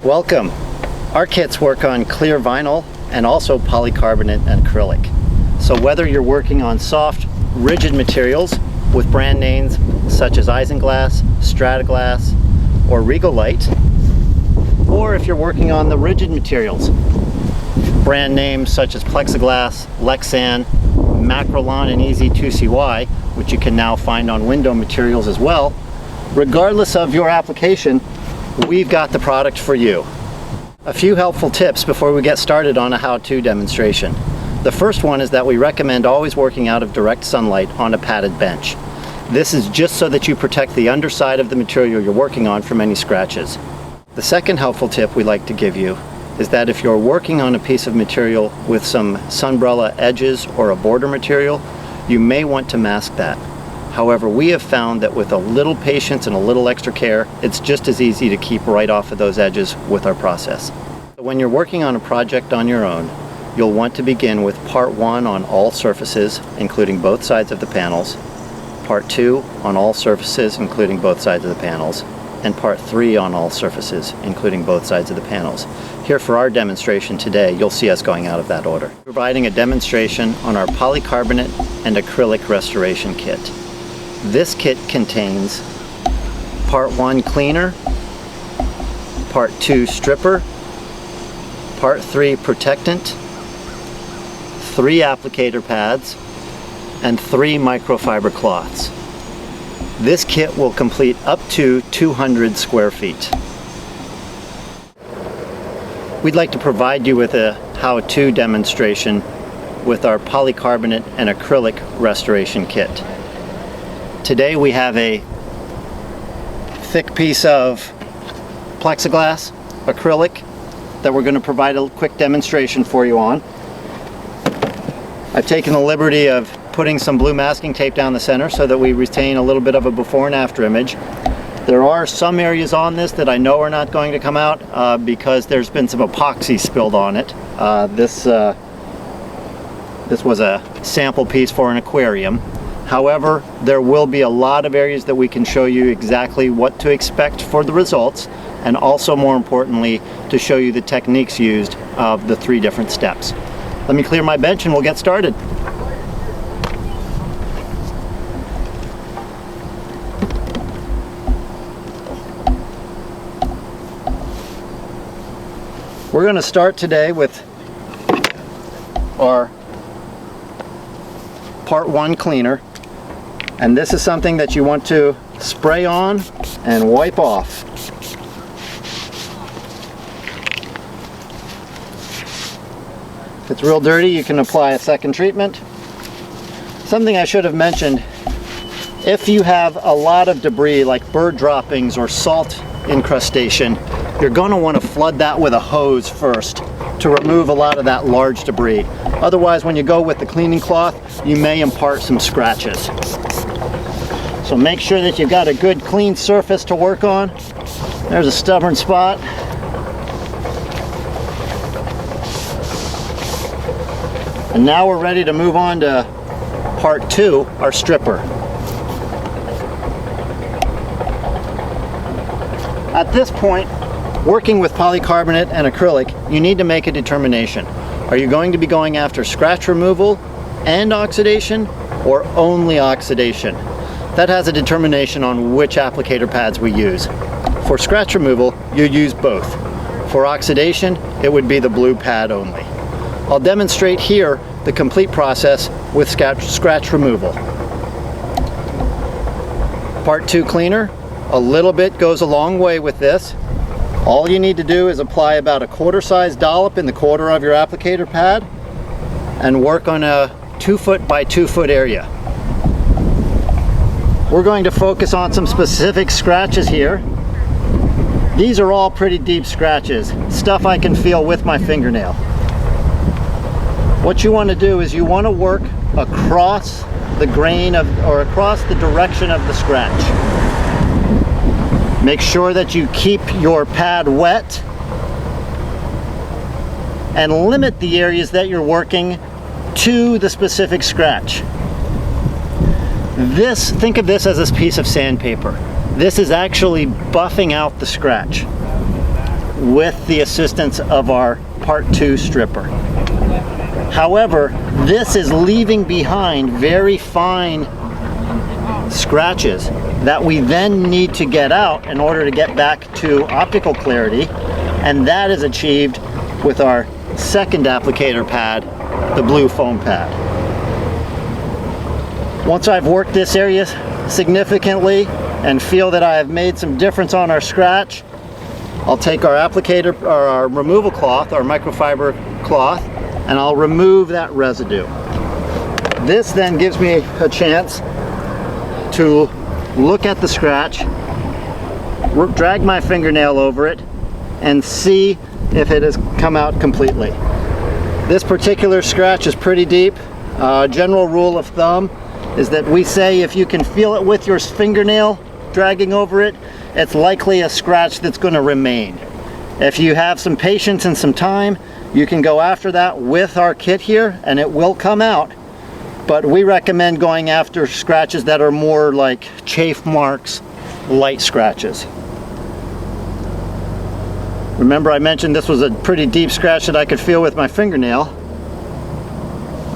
Welcome. Our kits work on clear vinyl and also polycarbonate and acrylic. So whether you're working on soft, rigid materials with brand names such as Isinglass, Strataglass, or Regalite, or if you're working on the rigid materials, brand names such as Plexiglass, Lexan, Macrolon, and EZ2CY, which you can now find on window materials as well, regardless of your application, we've got the product for you. A few helpful tips before we get started on a how-to demonstration. The first one is that we recommend always working out of direct sunlight on a padded bench. This is just so that you protect the underside of the material you're working on from any scratches. The second helpful tip we like to give you is that if you're working on a piece of material with some sunbrella edges or a border material, you may want to mask that. However, we have found that with a little patience and a little extra care, it's just as easy to keep right off of those edges with our process. When you're working on a project on your own, you'll want to begin with part 1 on all surfaces, including both sides of the panels, part 2 on all surfaces, including both sides of the panels, and part 3 on all surfaces, including both sides of the panels. Here for our demonstration today, you'll see us going out of that order. Providing a demonstration on our Polycarbonate and Acrylic Restoration Kit. This kit contains part 1 cleaner, part 2 stripper, part 3 protectant, 3 applicator pads, and 3 microfiber cloths. This kit will complete up to 200 square feet. We'd like to provide you with a how-to demonstration with our Polycarbonate and Acrylic Restoration Kit. Today we have a thick piece of plexiglass acrylic that we're going to provide a quick demonstration for you on. I've taken the liberty of putting some blue masking tape down the center so that we retain a little bit of a before and after image. There are some areas on this that I know are not going to come out because there's been some epoxy spilled on it. This was a sample piece for an aquarium. However, there will be a lot of areas that we can show you exactly what to expect for the results, and also more importantly to show you the techniques used of the 3 different steps. Let me clear my bench and we'll get started. We're going to start today with our part 1 cleaner, and this is something that you want to spray on and wipe off. If it's real dirty, you can apply a second treatment. Something I should have mentioned, if you have a lot of debris like bird droppings or salt incrustation, you're going to want to flood that with a hose first to remove a lot of that large debris. Otherwise, when you go with the cleaning cloth, you may impart some scratches. So make sure that you've got a good clean surface to work on. There's a stubborn spot. And now we're ready to move on to part 2, our stripper. At this point, working with polycarbonate and acrylic, you need to make a determination. Are you going to be going after scratch removal and oxidation, or only oxidation? That has a determination on which applicator pads we use. For scratch removal, you use both. For oxidation, it would be the blue pad only. I'll demonstrate here the complete process with scratch removal. Part 2 cleaner, a little bit goes a long way with this. All you need to do is apply about a quarter-size dollop in the corner of your applicator pad and work on a 2 foot by 2 foot area. We're going to focus on some specific scratches here. These are all pretty deep scratches, stuff I can feel with my fingernail. What you want to do is you want to work across the grain of, or across the direction of the scratch. Make sure that you keep your pad wet and limit the areas that you're working to the specific scratch. Think of this as a piece of sandpaper. This is actually buffing out the scratch. with the assistance of our Part 2 stripper. However, this is leaving behind very fine scratches that we then need to get out in order to get back to optical clarity, and that is achieved with our second applicator pad, the blue foam pad. Once I've worked this area significantly and feel that I have made some difference on our scratch, I'll take our applicator, or our removal cloth, our microfiber cloth, and I'll remove that residue. This then gives me a chance to look at the scratch, drag my fingernail over it, and see if it has come out completely. This particular scratch is pretty deep. General rule of thumb is that we say if you can feel it with your fingernail dragging over it, it's likely a scratch that's going to remain. If you have some patience and some time, you can go after that with our kit here and it will come out. But we recommend going after scratches that are more like chafe marks, light scratches. Remember, I mentioned this was a pretty deep scratch that I could feel with my fingernail.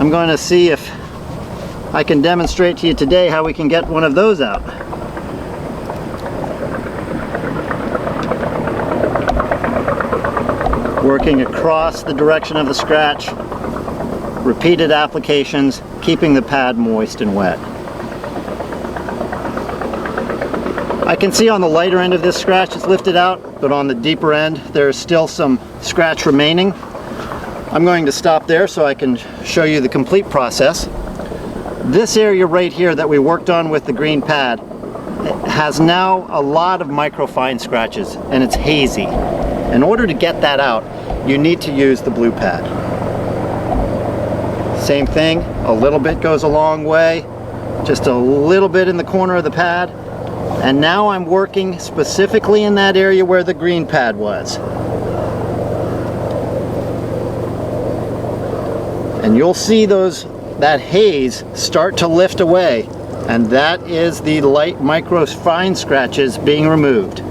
I'm going to see if I can demonstrate to you today how we can get one of those out. Working across the direction of the scratch, repeated applications, keeping the pad moist and wet. I can see on the lighter end of this scratch it's lifted out, but on the deeper end there's still some scratch remaining. I'm going to stop there so I can show you the complete process. This area right here that we worked on with the green pad has now a lot of microfine scratches and it's hazy. In order to get that out, you need to use the blue pad. Same thing, a little bit goes a long way, just a little bit in the corner of the pad. And now I'm working specifically in that area where the green pad was. And you'll see that haze start to lift away, and that is the light microfine scratches being removed.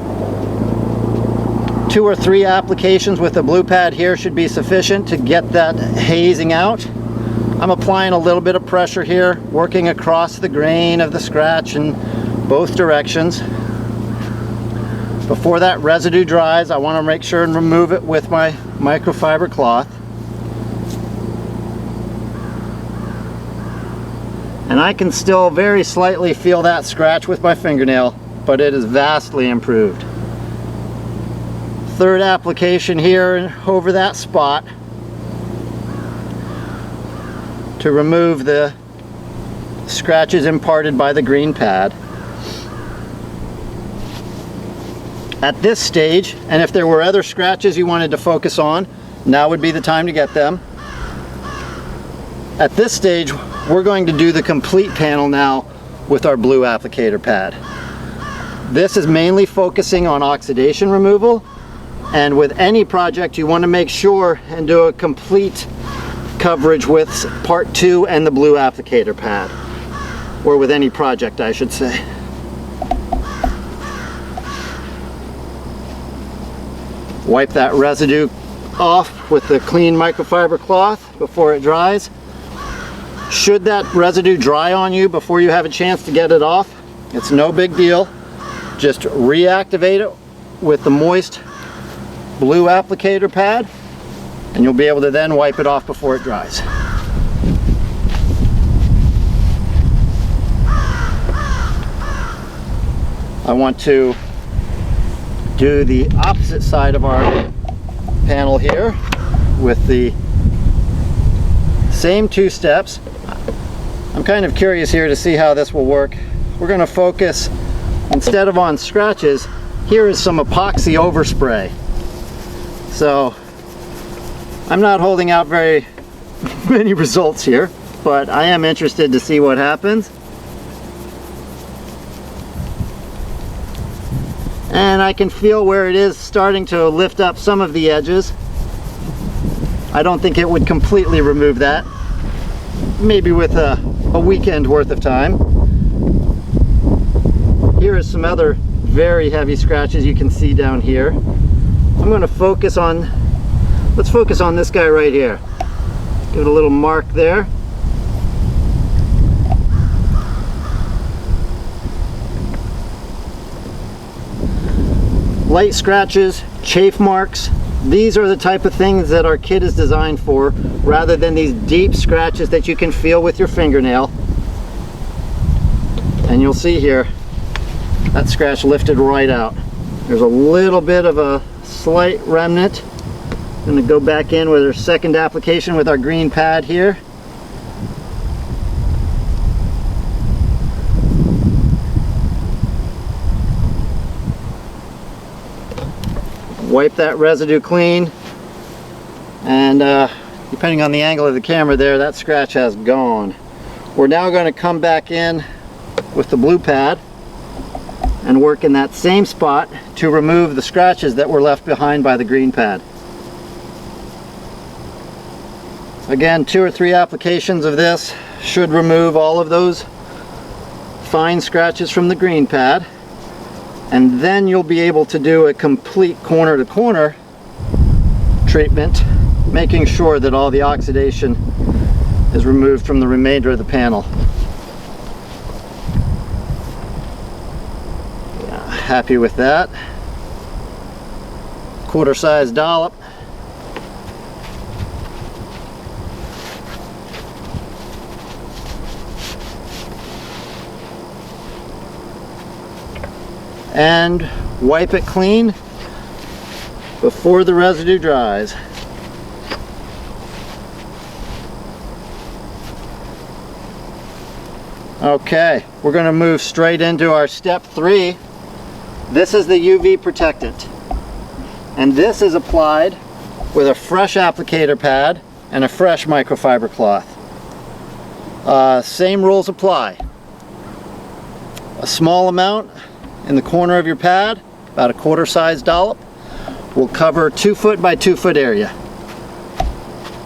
2 or 3 applications with the blue pad here should be sufficient to get that hazing out. I'm applying a little bit of pressure here, working across the grain of the scratch in both directions. Before that residue dries, I want to make sure and remove it with my microfiber cloth. And I can still very slightly feel that scratch with my fingernail, but it is vastly improved. Third application here over that spot to remove the scratches imparted by the green pad. At this stage, and if there were other scratches you wanted to focus on, now would be the time to get them. At this stage, we're going to do the complete panel now with our blue applicator pad. This is mainly focusing on oxidation removal, and with any project you want to make sure and do a complete coverage with Part 2 and the blue applicator pad, or with any project I should say. Wipe that residue off with the clean microfiber cloth before it dries. Should that residue dry on you before you have a chance to get it off, it's no big deal. Just reactivate it with the moist blue applicator pad and you'll be able to then wipe it off before it dries. I want to do the opposite side of our panel here with the same 2 steps. I'm kind of curious here to see how this will work. We're going to focus, instead of on scratches, here is some epoxy overspray. So I'm not holding out very many results here, but I am interested to see what happens. And I can feel where it is starting to lift up some of the edges. I don't think it would completely remove that. Maybe with a weekend worth of time. Here is some other very heavy scratches you can see down here. I'm going to focus on, let's focus on this guy right here. Give it a little mark there. Light scratches, chafe marks, these are the type of things that our kit is designed for, rather than these deep scratches that you can feel with your fingernail. And you'll see here, that scratch lifted right out. There's a little bit of a slight remnant. I'm going to go back in with our second application with our green pad here. Wipe that residue clean, and depending on the angle of the camera there, that scratch has gone. We're now going to come back in with the blue pad and work in that same spot to remove the scratches that were left behind by the green pad. Again, 2 or 3 applications of this should remove all of those fine scratches from the green pad, and then you'll be able to do a complete corner to corner treatment, making sure that all the oxidation is removed from the remainder of the panel. Yeah, happy with that. Quarter size dollop. And wipe it clean before the residue dries. Okay, we're going to move straight into our step 3. This is the UV protectant, and this is applied with a fresh applicator pad and a fresh microfiber cloth. Same rules apply. A small amount in the corner of your pad, about a quarter size dollop, will cover 2 foot by 2 foot area.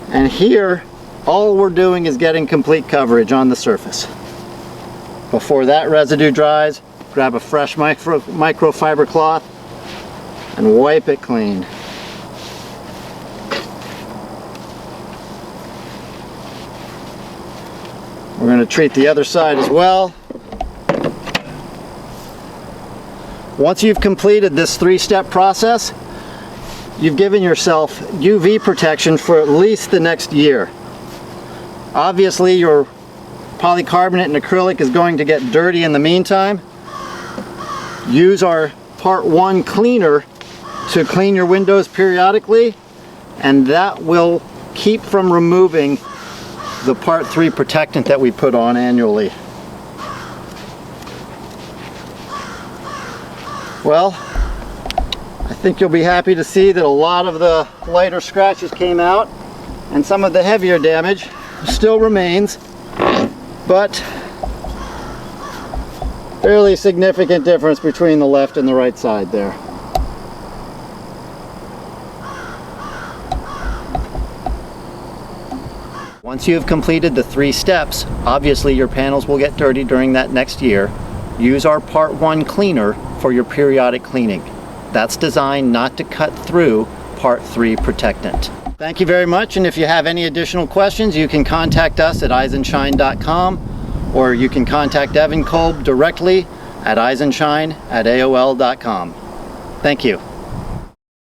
And here, all we're doing is getting complete coverage on the surface. Before that residue dries, grab a fresh microfiber cloth and wipe it clean. We're going to treat the other side as well. Once you've completed this 3-step process, you've given yourself UV protection for at least the next year. Obviously, your polycarbonate and acrylic is going to get dirty in the meantime. Use our part 1 cleaner to clean your windows periodically, and that will keep from removing the part 3 protectant that we put on annually. Well, I think you'll be happy to see that a lot of the lighter scratches came out, and some of the heavier damage still remains, but fairly significant difference between the left and the right side there. Once you have completed the 3 steps, obviously your panels will get dirty during that next year. Use our part 1 cleaner for your periodic cleaning. That's designed not to cut through part 3 protectant. Thank you very much, and if you have any additional questions, you can contact us at EisenShine.com, or you can contact Evan Kolb directly at EisenShine@AOL.com. Thank you.